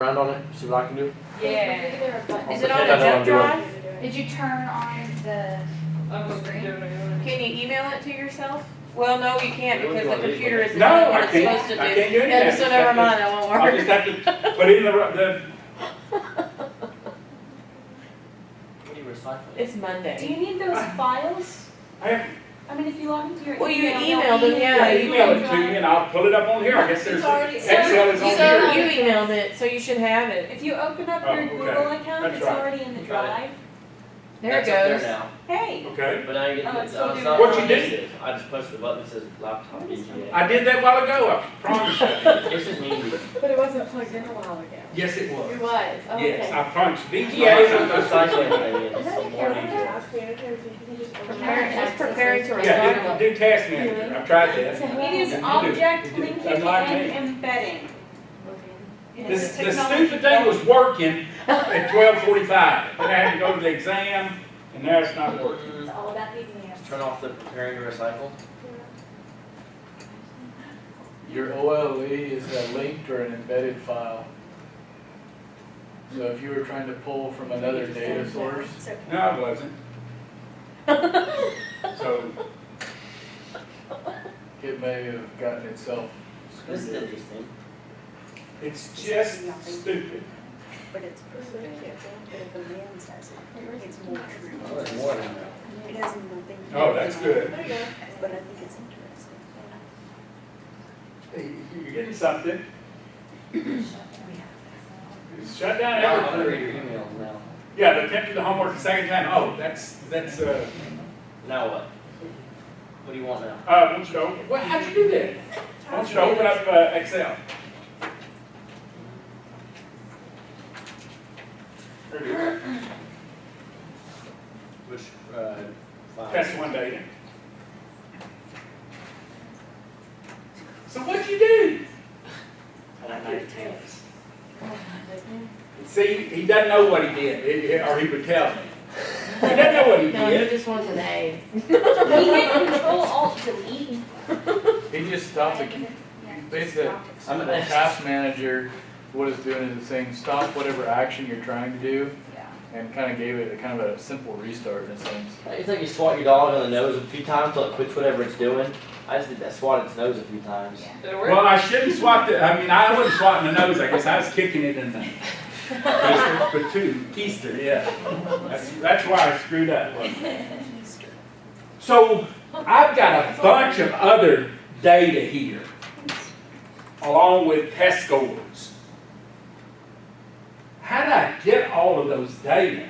around on it, see what I can do? Yeah. Is it on the jump drive? Did you turn on the screen? Can you email it to yourself? Well, no, you can't because the computer isn't No, doing what I it's can't. supposed to do. I can't do anything. Yeah, so never mind, that won't I'll work. just have to put in the. What do you recycle? It's Do Monday. you need those files? I I mean, if you log into your Well, you email, emailed them, yeah. email it to me and I'll pull it up on here. I guess there's, It's already- Excel is on So here. you emailed it, so you should have it. If you open up Oh, your okay. Google account, That's it's right. already in the Got it. drive. There it That's up there goes. now. Hey, Okay. But now you get Oh, it's still it's doing not it. What you what did? it is. I just push the button that says laptop VGA. I did that a while ago, I promise you. This is needy. But it wasn't plugged in a while ago. Yes, it It was. was, okay. Yes, I promise. The VGA recycling thing is some more needy. It's preparing to Yeah, recycle. do task manager. I've tried that. it is You do. object You do. linking Unlike me. and embedding. It This, is the technology stupid thing was working at 12:45. Then I had to go to the exam, and now it's not working. It's all about the exams. Turn off the preparing to recycle. Your OLE is a linked or an embedded file. So if you were trying to pull from another data source, It's okay. No, I wasn't. So, it may have gotten itself This is screwed up. interesting. it's just stupid. But it's perfect. But if a man says it, it's more Oh, true. there's more than that. It has nothing. Oh, that's good. But I think it's interesting. Hey, you're getting something. Shut down Now I'm gonna read everything. your emails now. Yeah, the attempt to the homework the second time. Oh, that's, Now what? What do you want now? I want you to open, well, how'd you do that? I want you to open up Excel. There it is. Which, file? Test one data. So what'd you do? I don't know. See, he doesn't know what he did, or he would tell me. He doesn't know what he No, he did. just wants an A. He hit Control Alt Delete. He just stopped it. Basically, I'm the an task manager, what it's doing is it's saying, stop whatever action you're trying to do, and kind of gave it a kind of a simple restart in a sense. It's like you swat your dog on the nose a few times till it quits whatever it's doing. I just did that, swat its nose a few times. Well, I shouldn't swat I wasn't swatting the nose, I guess, I was kicking it in the keister, yeah. That's why I screwed up. So, I've got a bunch of other data here, along with test scores. How did I get all of those data?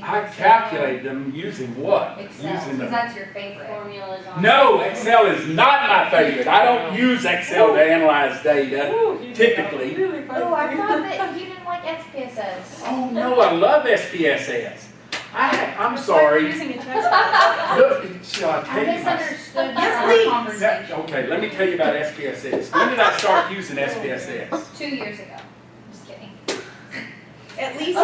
I calculate them using what? Excel, Using because the that's your favorite. Formulas on. No, Excel is not my favorite. I don't use Excel to analyze data, typically. Oh, I thought that you didn't like XPSS. Oh, no, I love SPSS. I'm sorry. Using a test. Look, shall I I tell you my... misunderstood Yes, our please. conversation Okay, let me tell you about SPSS. When did I start using SPSS? 2 years ago. Just kidding. At least.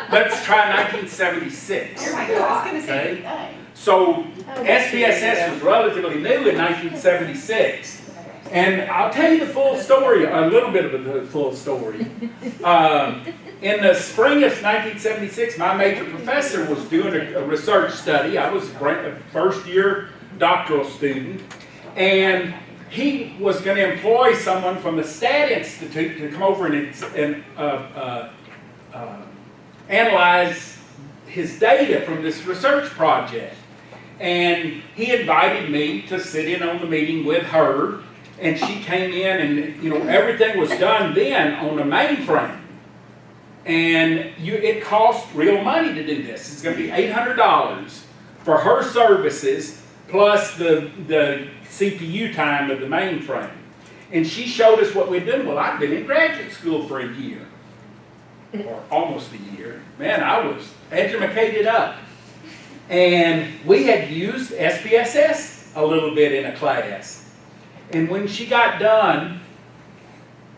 Let's try 1976. Oh my God, I was gonna say. Okay. So SPSS was relatively new in 1976. And I'll tell you the full story, a little bit of the full story. In the spring of 1976, my major professor was doing a research study. I was a first-year doctoral student. And he was going to employ someone from the Stat Institute to come over and analyze his data from this research project. And he invited me to sit in on the meeting with her. And she came in and, everything was done then on the mainframe. And it cost real money to do this. It's going to be $800 for her services plus the CPU time of the mainframe. And she showed us what we'd done. Well, I'd been in graduate school for a year, or almost a year. Man, I was educated up. And we had used SPSS a little bit in a class. And when she got done,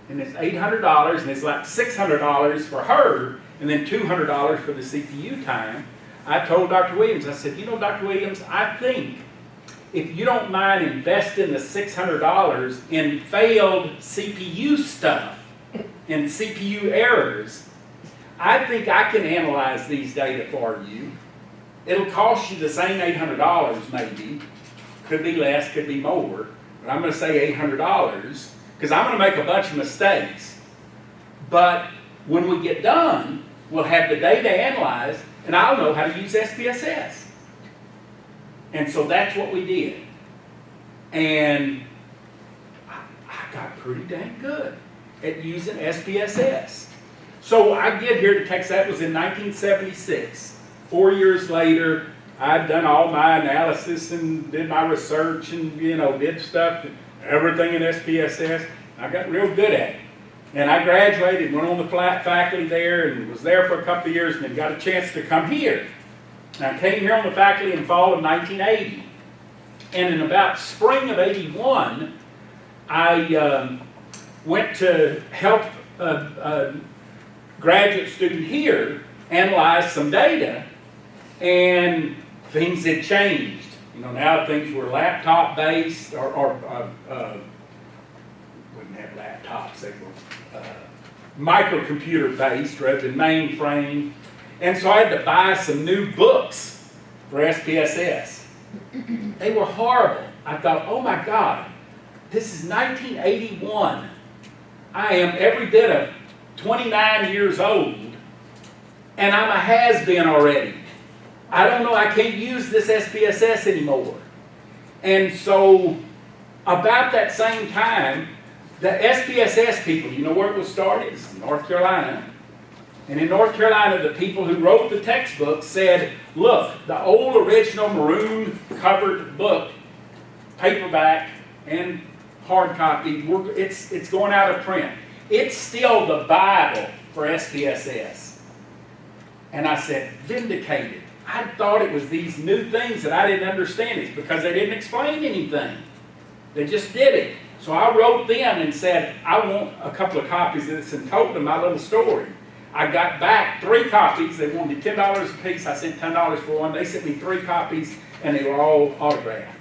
and it's $800, and it's like $600 for her, and then $200 for the CPU time, I told Dr. Williams, I said, Dr. Williams, I think if you don't mind investing the $600 in failed CPU stuff and CPU errors, I think I can analyze these data for you. It'll cost you the same $800 maybe. Could be less, could be more. But I'm going to say $800 because I'm going to make a bunch of mistakes. But when we get done, we'll have the data analyzed and I'll know how to use SPSS. And so that's what we did. And I got pretty dang good at using SPSS. So I get here to Texas, that was in 1976. 4 years later, I'd done all my analysis and did my research and, did stuff, everything in SPSS. I got real good at it. And I graduated, went on the faculty there and was there for a couple of years and then got a chance to come here. And I came here on the faculty in fall of 1980. And in about spring of 81, I went to help a graduate student here analyze some data, and things had changed. Now things were laptop based or wouldn't have laptops, they were microcomputer based rather than mainframe. And so I had to buy some new books for SPSS. They were horrible. I thought, oh my God, this is 1981. I am every bit of 29 years old, and I'm a has-been already. I don't know, I can't use this SPSS anymore. And so, about that same time, the SPSS people, you know where it was started? It's North Carolina. And in North Carolina, the people who wrote the textbook said, look, the old original maroon covered book, paperback and hard copy, it's going out of print. It's still the Bible for SPSS. And I said, vindicated. I thought it was these new things that I didn't understand. It's because they didn't explain anything. They just did it. So I wrote them and said, I want a couple of copies of this and told them my little story. I got back 3 copies. They wanted $10 a piece. I sent $10 for one. They sent me 3 copies, and they were all autographed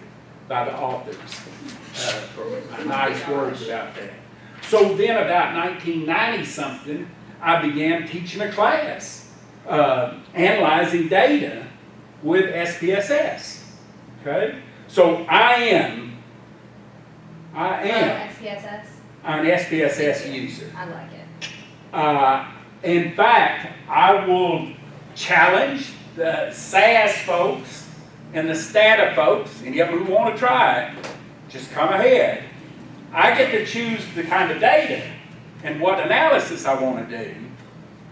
by the authors for nice words about that. So then about 1990-something, I began teaching a class, analyzing data with SPSS. Okay? So I am SPSS. an SPSS user. I like it. In fact, I will challenge the SAS folks and the STATA folks, any of them who want to try it, just come ahead. I get to choose the kind of data and what analysis I want to do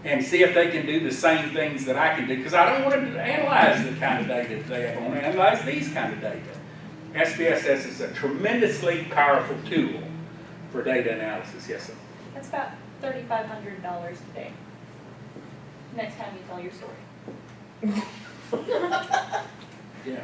and see if they can do the same things that I can do, because I don't want to analyze the kind of data that they have. I want to analyze these kind of data. SPSS is a tremendously powerful tool for data analysis. Yes, sir? That's about $3,500 today. Next time you tell your story. Yeah.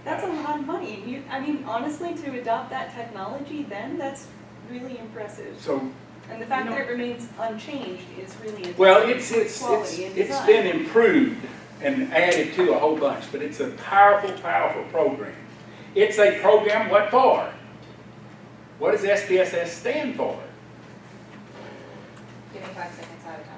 That's a lot of money. Honestly, to adopt that technology then, that's really impressive. So, And the fact that it remains unchanged is really well, impressive. it's Quality and it's design. been improved and added to a whole bunch, but it's a powerful, powerful program. It's a program, what for? What does SPSS stand for? Give me 5 seconds out of time.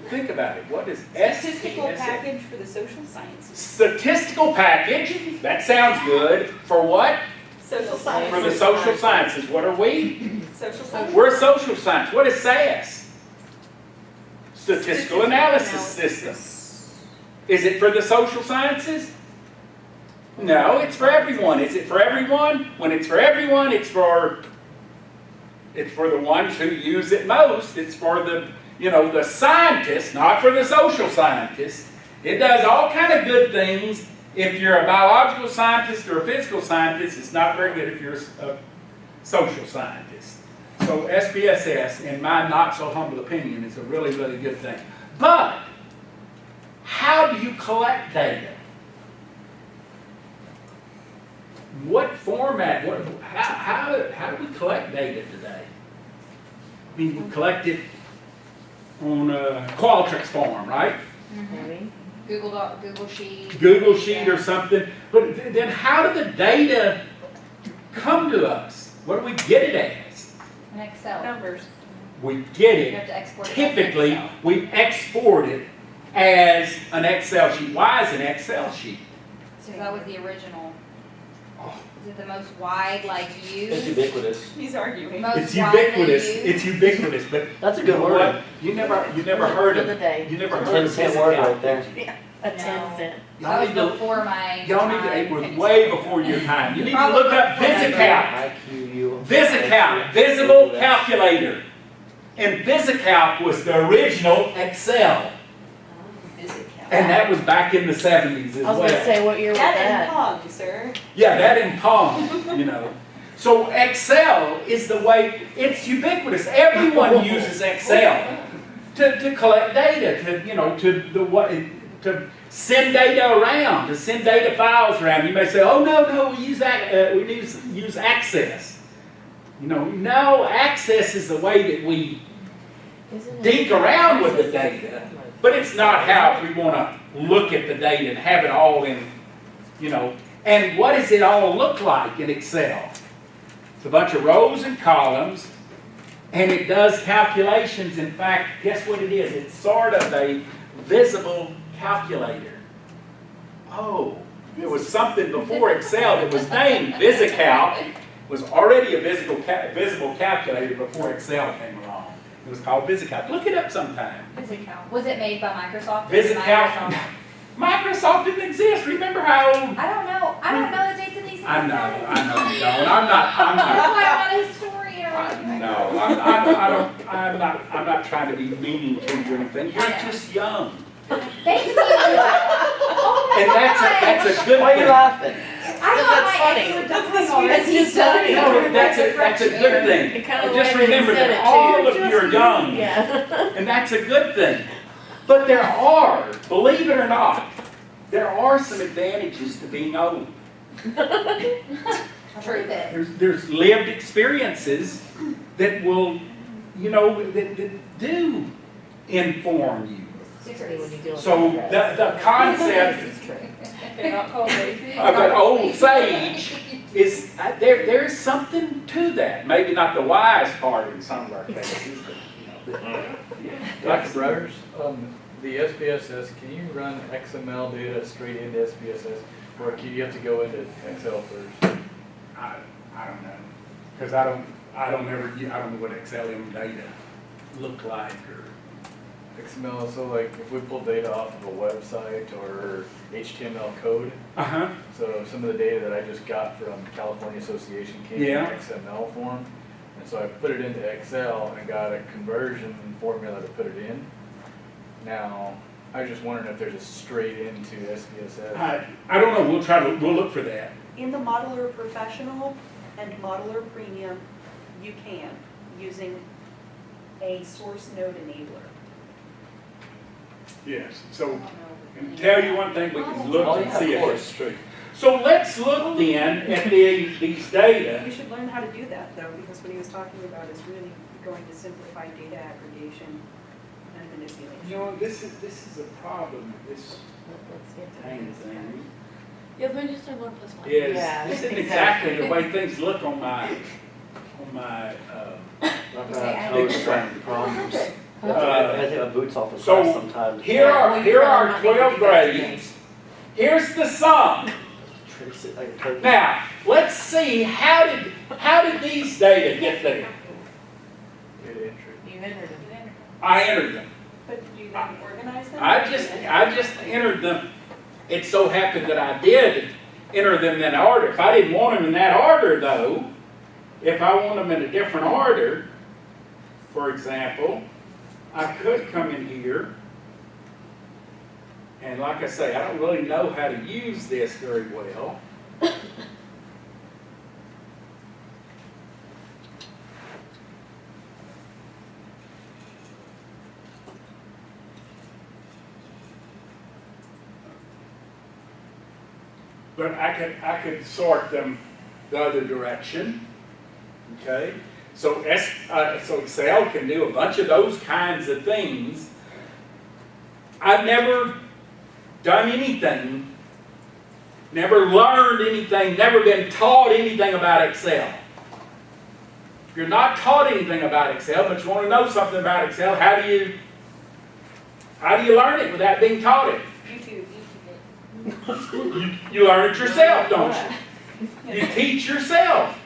Think about it. What is Statistical SPSS? package for the social sciences. Statistical package. That sounds good. For what? Social sciences. For the social sciences. What are we? Social sciences. We're social science. What is SAS? Statistical Analysis System. Is it for the social sciences? No, it's for everyone. Is it for everyone? When it's for everyone, it's for the ones who use it most. It's for the, the scientists, not for the social scientists. It does all kind of good things. If you're a biological scientist or a physical scientist, it's not very good if you're a social scientist. So SPSS, in my not so humble opinion, is a really, really good thing. But how do you collect data? What format? How do we collect data today? I mean, we collect it on a Qualtrics form, right? Maybe. Google Sheet. Google Sheet or something. But then how do the data come to us? What do we get it as? An Excel. Numbers. We get You it, have to export it as an typically, Excel. we export it as an Excel sheet. Why is an Excel sheet? Because that was the original. Oh. Is it the most wide, like, It's used? ubiquitous. He's arguing. Most It's widely ubiquitous, used? it's ubiquitous, but That's a you good know word. what? You never heard Of the of, day. you never It's a heard of 10-cent word right VisiCalc. there. A No. 10-cent. Y'all That need was to, before my y'all need to, time. it was way before your time. You need to Probably look up before my VisiCalc. IQU. VisiCalc, Visible Calculator. And VisiCalc was the original Excel. And that was back in the 70s as I was gonna well. say, what year was That and that? Pong, sir. Yeah, that in Palm, you know. So Excel is the way, it's ubiquitous. Everyone uses Excel to collect data, to send data around, to send data files around. You may say, oh, no, we use that, we use Access. No, Access is the way that we Isn't it? dink around with the data, but it's not how we want to look at the data and have it all in, and what does it all look like in Excel? It's a bunch of rows and columns, and it does calculations. In fact, guess what it is? It's sort of a visible calculator. Oh, there was something before Excel that was named VisiCalc, was already a visible calculator before Excel came along. It was called VisiCalc. Look it up sometime. VisiCalc. Was it made by Microsoft? VisiCalc. Microsoft didn't exist. Remember how old? I don't know. I don't know the dates of these things. I know you don't. I'm That's not. why I'm not a historian or anything. No, I'm not trying to be mean to you or anything. You're just young. Thank you. Oh And that's a good Why are you thing. laughing? I thought That's my funny. ex would That's die the already. sweetest funny. No, that's a good thing. It kind of Just remember that all of you are young, Yeah. and that's a good thing. But there are, believe it or not, there are some advantages to being old. True that. There's lived experiences that will, that do inform you. So the concept They're not called lazy. of an old sage is, there's something to that. Maybe not the wise part in some of our cases, but, Dr. Briers, the SPSS, can you run XML data straight into SPSS, or do you have to go into Excel first? I don't know, because I don't know what XLM data look like or. XML, so like if we pull data off of a website or HTML code, Uh-huh. so some of the data that I just got from California Association came Yeah. in XML form, and so I put it into Excel and got a conversion formula to put it in. Now, I was just wondering if there's a straight into SPSS. I don't know, we'll look for that. In the Modeler Professional and Modeler Premium, you can, using a source node enabler. Yes, so, and tell you one thing, we can look Oh, and yeah, see of it. course, true. So let's look then at these data. You should learn how to do that though, because what he was talking about is really going to simplify data aggregation and manipulation. This is a problem with this tiny thing. Yeah, but just have 1 + 1. Yes, Yeah, this isn't exactly. exactly the way things look on my, Not gonna have toes trying problems. Uh, I take my boots off in so, class sometimes. here are Well, you our probably not 12 need to do that grades. Here's the sum. Trace it like a turkey. Now, let's see, how did these data get there? Data entry. You entered it. I entered them. But you then organize them? I just entered them. It so happened that I did enter them in that order. If I didn't want them in that order though, if I want them in a different order, for example, I could come in here, and like I say, I don't really know how to use this very well. But I could sort them the other direction, okay? So Excel can do a bunch of those kinds of things. I've never done anything, never learned anything, never been taught anything about Excel. If you're not taught anything about Excel, but you want to know something about Excel, how do you learn it without being taught it? YouTube it. You learn it yourself, don't you? You teach yourself.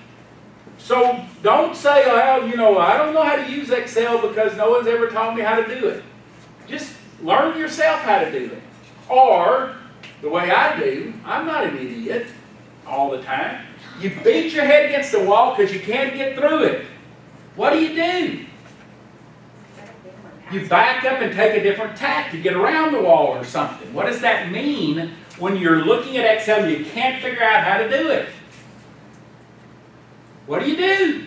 So don't say, well, you know, I don't know how to use Excel because no one's ever taught me how to do it. Just learn yourself how to do it. Or, the way I do, I'm not an idiot all the time. You beat your head against the wall because you can't get through it. What do? You back up and take a different tack to get around the wall or something. What does that mean when you're looking at Excel and you can't figure out how to do it? What do?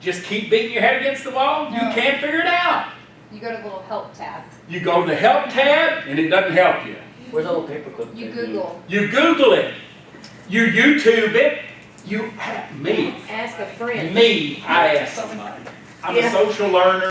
Just keep beating your head against the wall? No. You can't figure it out. You go to the little help tab. You go to the help tab and it doesn't help you. Where's the little paperclip? You thing? Google. You Google it. You YouTube it. Me. Ask a friend. Me. I ask somebody. I'm a social learner.